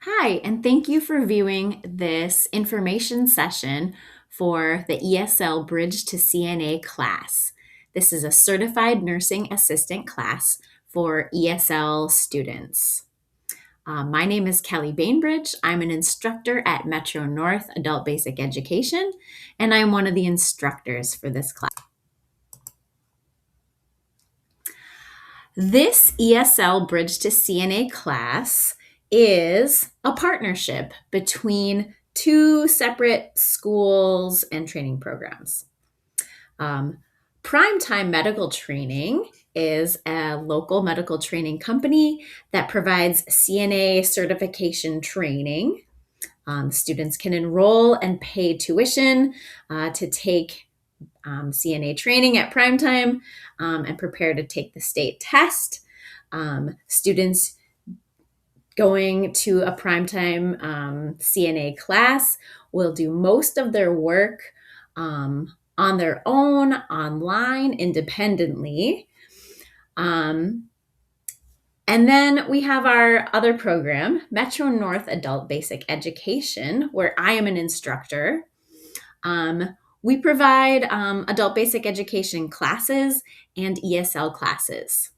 Hi, and thank you for viewing this information session for the ESL Bridge to CNA class. This is a certified nursing assistant class for ESL students. My name is Kelly Bainbridge. I'm an instructor at Metro North Adult Basic Education, and I'm one of the instructors for this class. This ESL Bridge to CNA class is a partnership between two separate schools and training programs. Primetime Medical Training is a local medical training company that provides CNA certification training. Students can enroll and pay tuition to take CNA training at Primetime and prepare to take the state test. Students going to a Primetime CNA class will do most of their work on their own, online, independently. And then we have our other program, Metro North Adult Basic Education, where I am an instructor. We provide adult basic education classes and ESL classes.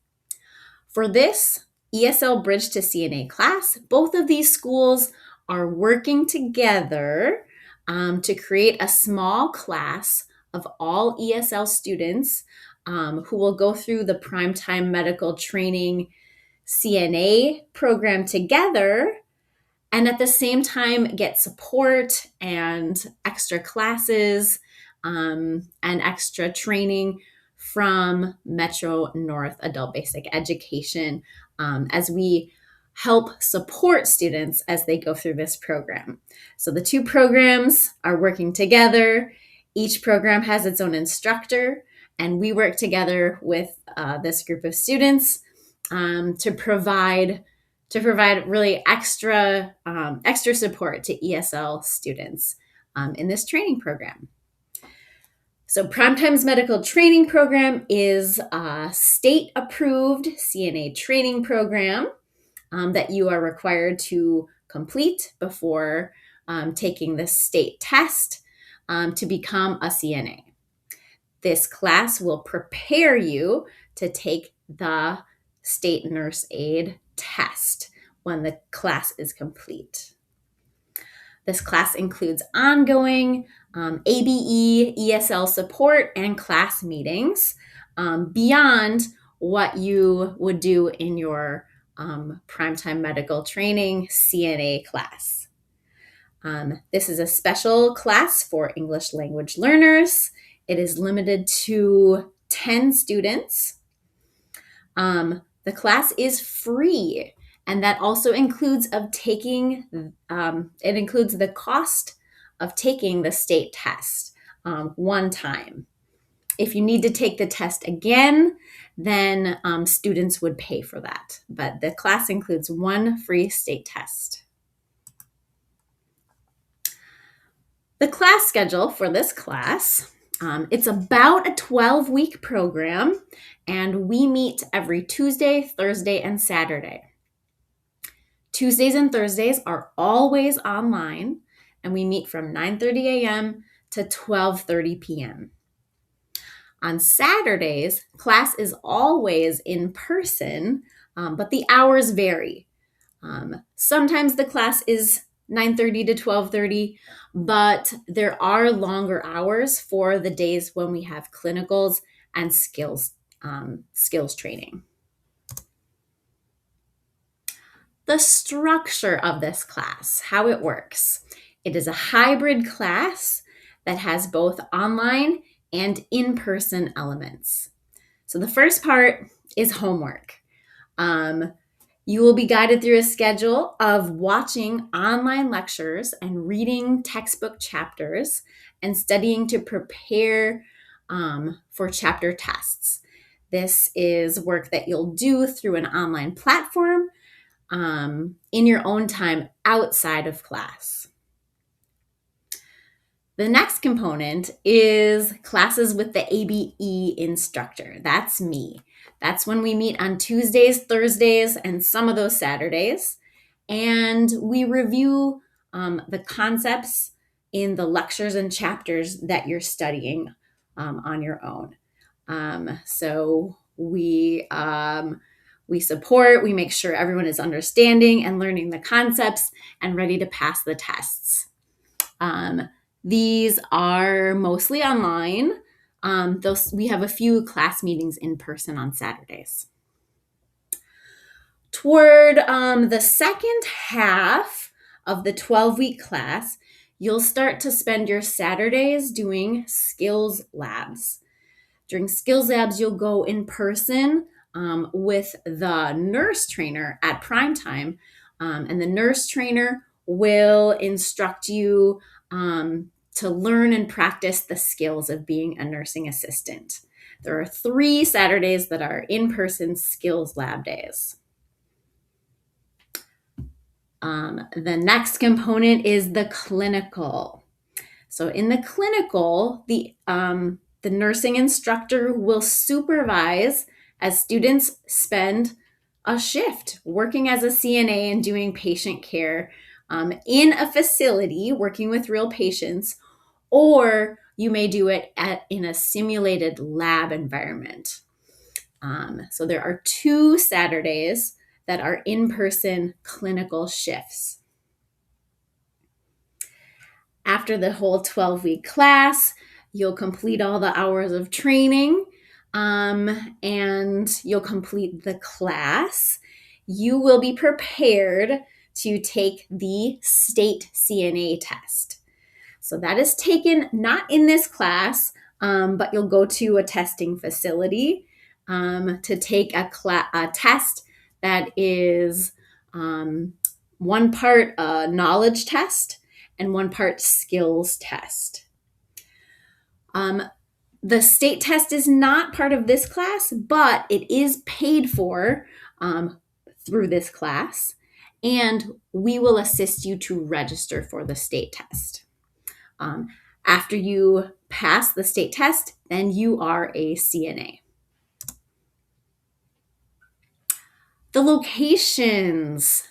For this ESL Bridge to CNA class, both of these schools are working together to create a small class of all ESL students who will go through the Primetime Medical Training CNA program together, and at the same time get support and extra classes and extra training from Metro North Adult Basic Education as we help support students as they go through this program. So the two programs are working together. Each program has its own instructor, and we work together with this group of students to provide really extra support to ESL students in this training program. So Primetime's medical training program is a state-approved CNA training program that you are required to complete before taking the state test to become a CNA. This class will prepare you to take the state nurse aide test when the class is complete. This class includes ongoing ABE, ESL support, and class meetings beyond what you would do in your Primetime Medical Training CNA class. This is a special class for English language learners. It is limited to 10 students. The class is free, and that also includes the cost of taking the state test one time. If you need to take the test again, then students would pay for that. But the class includes one free state test. The class schedule for this class, it's about a 12-week program, and we meet every Tuesday, Thursday, and Saturday. Tuesdays and Thursdays are always online, and we meet from 9:30 a.m. to 12:30 p.m. On Saturdays, class is always in person, but the hours vary. Sometimes the class is 9:30 to 12:30, but there are longer hours for the days when we have clinicals and skills training. The structure of this class, how it works. It is a hybrid class that has both online and in-person elements. So the first part is homework. You will be guided through a schedule of watching online lectures and reading textbook chapters and studying to prepare for chapter tests. This is work that you'll do through an online platform in your own time outside of class. The next component is classes with the ABE instructor. That's me. That's when we meet on Tuesdays, Thursdays, and some of those Saturdays. And we review the concepts in the lectures and chapters that you're studying on your own. So we support, we make sure everyone is understanding and learning the concepts and ready to pass the tests. These are mostly online. We have a few class meetings in person on Saturdays. Toward the second half of the 12-week class, you'll start to spend your Saturdays doing skills labs. During skills labs, you'll go in person with the nurse trainer at prime time, and the nurse trainer will instruct you to learn and practice the skills of being a nursing assistant. There are 3 Saturdays that are in-person skills lab days. The next component is the clinical. So in the clinical, the nursing instructor will supervise as students spend a shift working as a CNA and doing patient care in a facility, working with real patients, or you may do it in a simulated lab environment. So there are 2 Saturdays that are in-person clinical shifts. After the whole 12-week class, you'll complete all the hours of training and you'll complete the class. You will be prepared to take the state CNA test. So that is taken not in this class, but you'll go to a testing facility to take a test that is one part a knowledge test and one part skills test. The state test is not part of this class, but it is paid for through this class, and we will assist you to register for the state test. After you pass the state test, then you are a CNA. The locations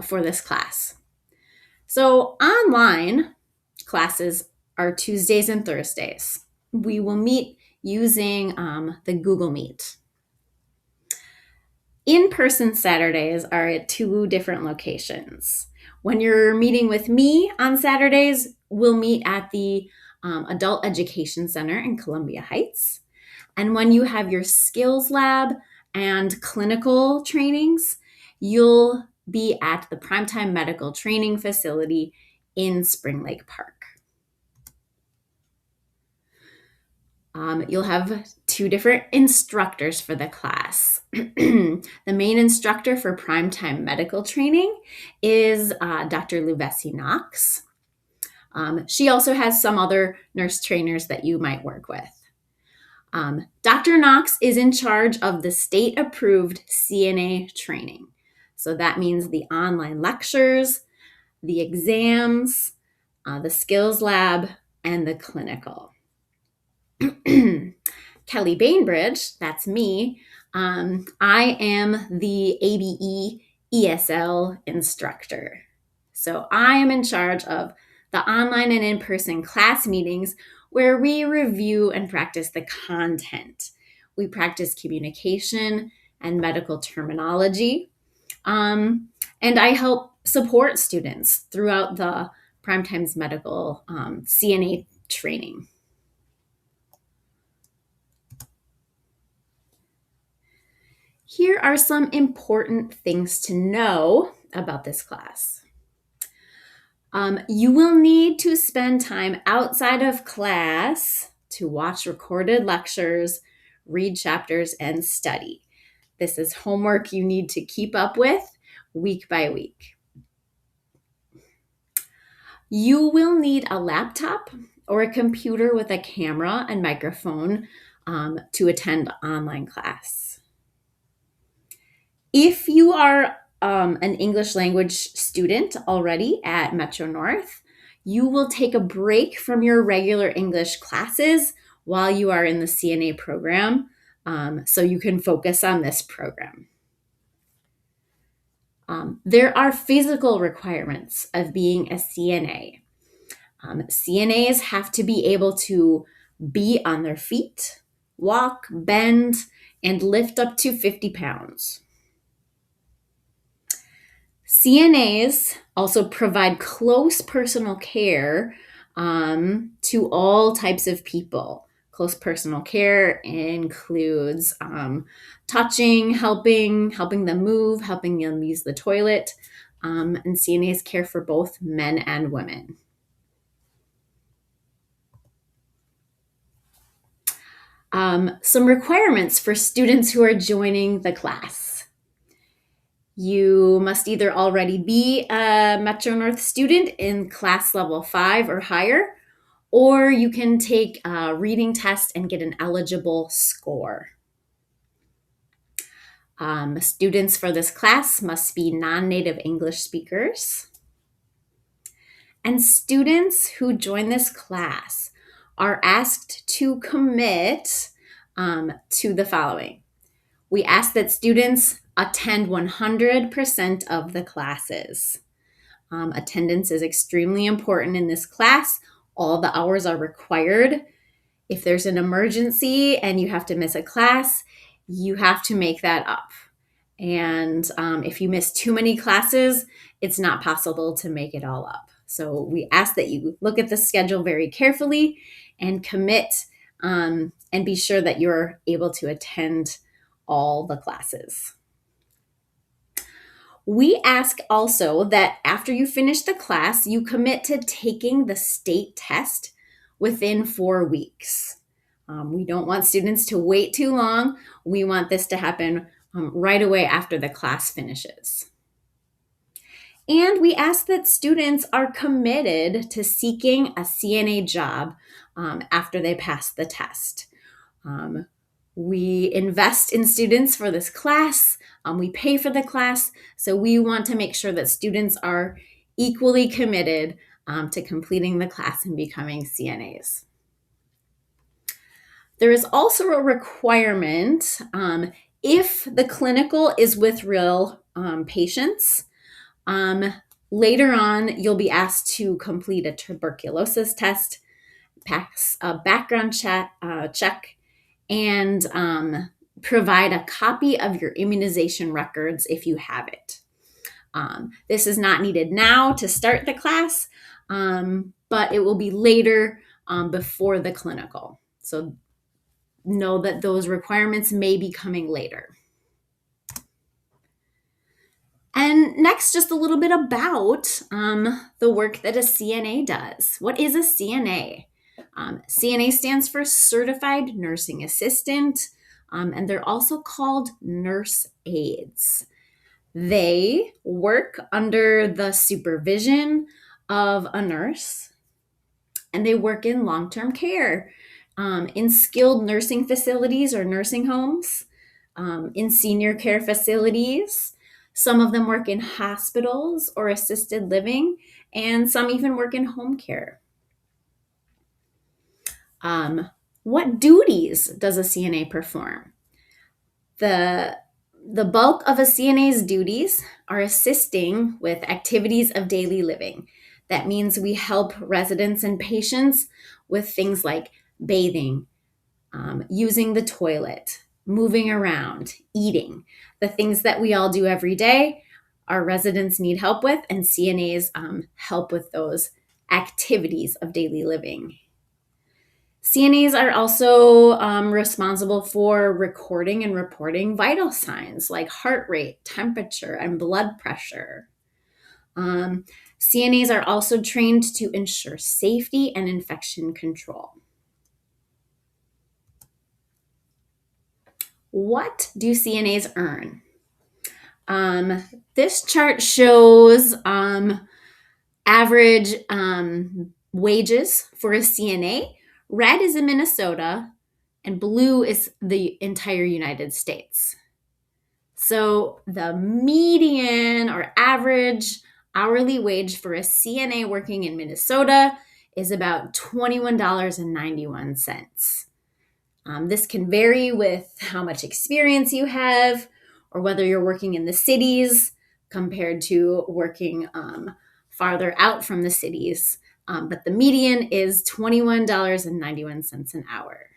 for this class. So online classes are Tuesdays and Thursdays. We will meet using the Google Meet. In-person Saturdays are at 2 different locations. When you're meeting with me on Saturdays, we'll meet at the Adult Education Center in Columbia Heights. And when you have your skills lab and clinical trainings, you'll be at the Primetime Medical Training Facility in Spring Lake Park. You'll have 2 different instructors for the class. The main instructor for Primetime Medical Training is Dr. Luvesi Knox. She also has some other nurse trainers that you might work with. Dr. Knox is in charge of the state-approved CNA training. So that means the online lectures, the exams, the skills lab, and the clinical. Kelly Bainbridge, that's me. I am the ABE ESL instructor. So I am in charge of the online and in-person class meetings where we review and practice the content. We practice communication and medical terminology. And I help support students throughout the Primetime's medical CNA training. Here are some important things to know about this class. You will need to spend time outside of class to watch recorded lectures, read chapters, and study. This is homework you need to keep up with week by week. You will need a laptop or a computer with a camera and microphone to attend online class. If you are an English language student already at Metro North, you will take a break from your regular English classes while you are in the CNA program, so you can focus on this program. There are physical requirements of being a CNA. CNAs have to be able to be on their feet, walk, bend, and lift up to 50 pounds. CNAs also provide close personal care to all types of people. Close personal care includes touching, helping them move, helping them use the toilet, and CNAs care for both men and women. Some requirements for students who are joining the class. You must either already be a Metro North student in class level 5 or higher, or you can take a reading test and get an eligible score. Students for this class must be non-native English speakers. And students who join this class are asked to commit to the following. We ask that students attend 100% of the classes. Attendance is extremely important in this class. All the hours are required. If there's an emergency and you have to miss a class, you have to make that up. And if you miss too many classes, it's not possible to make it all up. So we ask that you look at the schedule very carefully and commit and be sure that you're able to attend all the classes. We ask also that after you finish the class, you commit to taking the state test within 4 weeks. We don't want students to wait too long. We want this to happen right away after the class finishes. And we ask that students are committed to seeking a CNA job after they pass the test. We invest in students for this class. We pay for the class. So we want to make sure that students are equally committed to completing the class and becoming CNAs. There is also a requirement if the clinical is with real patients. Later on, you'll be asked to complete a tuberculosis test, pass a background check, and provide a copy of your immunization records if you have it. This is not needed now to start the class, but it will be later before the clinical. So know that those requirements may be coming later. And next, just a little bit about the work that a CNA does. What is a CNA? CNA stands for Certified Nursing Assistant, and they're also called nurse aides. They work under the supervision of a nurse, and they work in long-term care, in skilled nursing facilities or nursing homes, in senior care facilities. Some of them work in hospitals or assisted living, and some even work in home care. What duties does a CNA perform? The bulk of a CNA's duties are assisting with activities of daily living. That means we help residents and patients with things like bathing, using the toilet, moving around, eating, the things that we all do every day. Our residents need help with, and CNAs help with those activities of daily living. CNAs are also responsible for recording and reporting vital signs like heart rate, temperature, and blood pressure. CNAs are also trained to ensure safety and infection control. What do CNAs earn? This chart shows average wages for a CNA. Red is in Minnesota, and blue is the entire United States. So the median or average hourly wage for a CNA working in Minnesota is about $21.91. This can vary with how much experience you have or whether you're working in the cities. compared to working farther out from the cities. But the median is $21.91 an hour.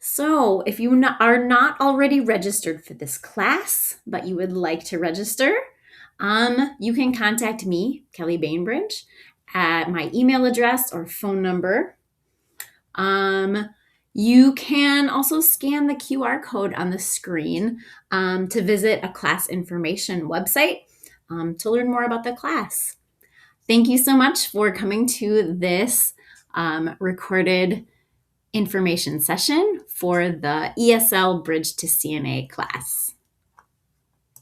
So if you are not already registered for this class, but you would like to register, you can contact me, Kelly Bainbridge, at my email address or phone number. You can also scan the QR code on the screen to visit a class information website to learn more about the class. Thank you so much for coming to this recorded information session for the ESL Bridge to CNA class.